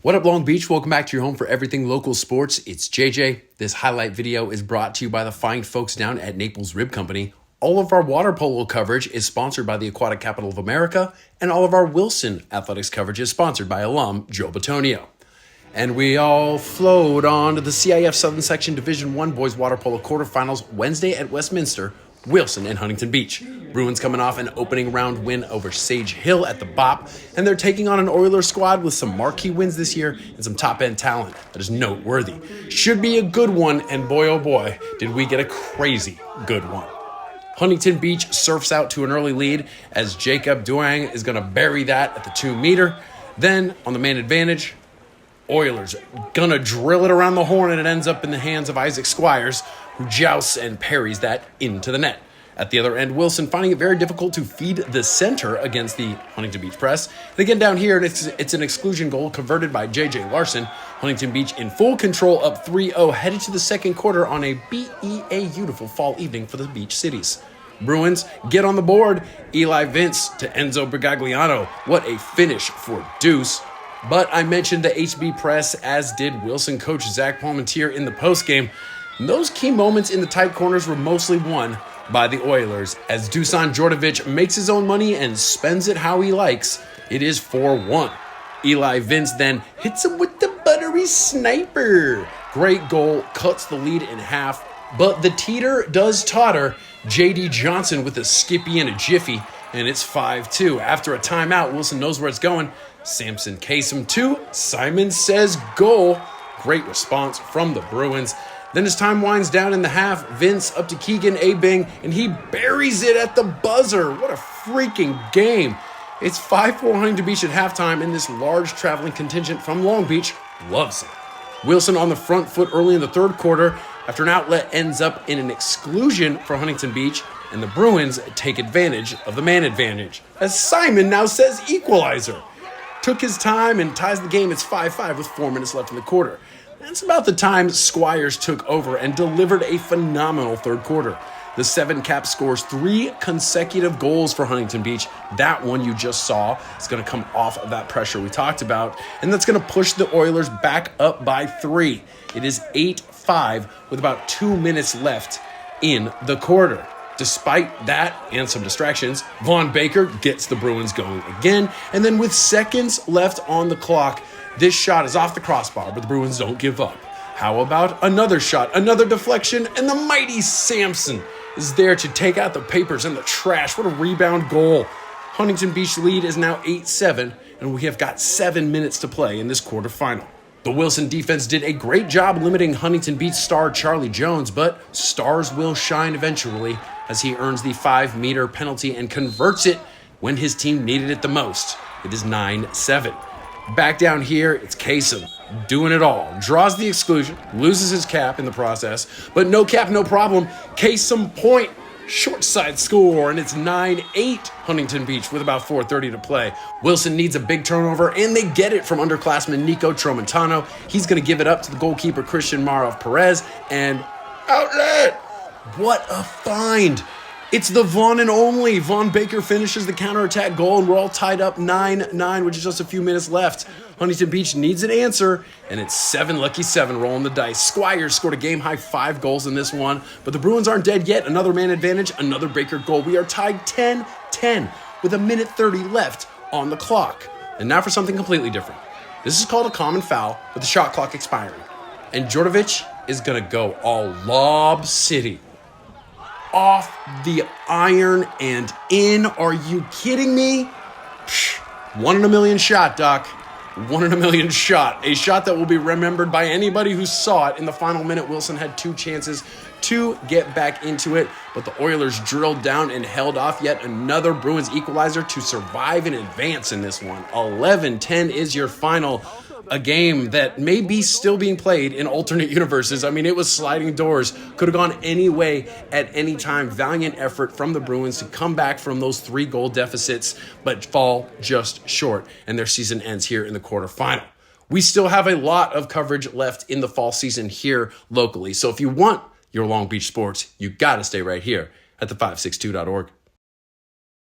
What up, Long Beach? Welcome back to your home for everything local sports. It's JJ. This highlight video is brought to you by the fine folks down at Naples Rib Company. All of our water polo coverage is sponsored by the Aquatic Capital of America, and all of our Wilson athletics coverage is sponsored by alum Joe Batonio. And we all flowed on to the CIF Southern Section Division I Boys Water Polo Quarterfinals Wednesday at Westminster, Wilson and Huntington Beach. Bruins coming off an opening round win over Sage Hill at the BOP, and they're taking on an Oilers squad with some marquee wins this year and some top-end talent that is noteworthy. Should be a good one, and boy oh boy, did we get a crazy good one. Huntington Beach surfs out to an early lead as Jacob Duang is going to bury that at the 2-meter. Then, on the man advantage, Oilers gonna drill it around the horn, and it ends up in the hands of Isaac Squires, who jousts and parries that into the net. At the other end, Wilson finding it very difficult to feed the center against the Huntington Beach press. And again, down here, it's an exclusion goal converted by J.J. Larson. Huntington Beach in full control, up 3-0, headed to the second quarter on a beautiful fall evening for the Beach Cities. Bruins get on the board. Eli Vince to Enzo Brigagliano. What a finish for Deuce. But I mentioned the HB press, as did Wilson coach Zach Palmentier in the postgame. And those key moments in the tight corners were mostly won by the Oilers, as Dusan Djordjevic makes his own money and spends it how he likes. It is 4-1. Eli Vince then hits him with the buttery sniper. Great goal, cuts the lead in half, but the teeter does totter. J.D. Johnson with a skippy and a jiffy, and it's 5-2. After a timeout, Wilson knows where it's going. Samson Kasem 2, Simon says goal. Great response from the Bruins. Then as time winds down in the half, Vince up to Keegan Abing, and he buries it at the buzzer. What a freaking game. It's 5-4 Huntington Beach at halftime, and this large traveling contingent from Long Beach loves it. Wilson on the front foot early in the third quarter after an outlet ends up in an exclusion for Huntington Beach, and the Bruins take advantage of the man advantage, as Simon now says equalizer. Took his time and ties the game. It's 5-5 with 4 minutes left in the quarter. That's about the time Squires took over and delivered a phenomenal third quarter. The 7-cap scores 3 consecutive goals for Huntington Beach. That one you just saw is going to come off of that pressure we talked about, and that's going to push the Oilers back up by 3. It is 8-5 with about 2 minutes left in the quarter. Despite that and some distractions, Vaughn Baker gets the Bruins going again, and then with seconds left on the clock, this shot is off the crossbar, but the Bruins don't give up. How about another shot, another deflection, and the mighty Samson is there to take out the papers and the trash. What a rebound goal. Huntington Beach lead is now 8-7, and we have got 7 minutes to play in this quarterfinal. The Wilson defense did a great job limiting Huntington Beach star Charlie Jones, but stars will shine eventually as he earns the 5-meter penalty and converts it when his team needed it the most. It is 9-7. Back down here, it's Kasem doing it all. Draws the exclusion, loses his cap in the process, but no cap, no problem. Kasem point, short side score, and it's 9-8 Huntington Beach with about 4:30 to play. Wilson needs a big turnover, and they get it from underclassman Nico Tramontano. He's going to give it up to the goalkeeper Christian Marov Perez, and outlet! What a find! It's the Vaughn and only. Vaughn Baker finishes the counterattack goal, and we're all tied up 9-9, which is just a few minutes left. Huntington Beach needs an answer, and it's 7 lucky 7 rolling the dice. Squires scored a game-high 5 goals in this one, but the Bruins aren't dead yet. Another man advantage, another Baker goal. We are tied 10-10 with 1:30 left on the clock. And now for something completely different. This is called a common foul with the shot clock expiring. And Djordjevic is going to go all Lob City. Off the iron and in. Are you kidding me? 1 in a million shot, Doc. 1 in a million shot. A shot that will be remembered by anybody who saw it. In the final minute, Wilson had 2 chances to get back into it, but the Oilers drilled down and held off yet another Bruins equalizer to survive and advance in this one. 11-10 is your final. A game that may be still being played in alternate universes. I mean, it was sliding doors. Could have gone any way at any time. Valiant effort from the Bruins to come back from those 3-goal deficits, but fall just short, and their season ends here in the quarterfinal. We still have a lot of coverage left in the fall season here locally, so if you want your Long Beach sports, you got to stay right here at the 562.org.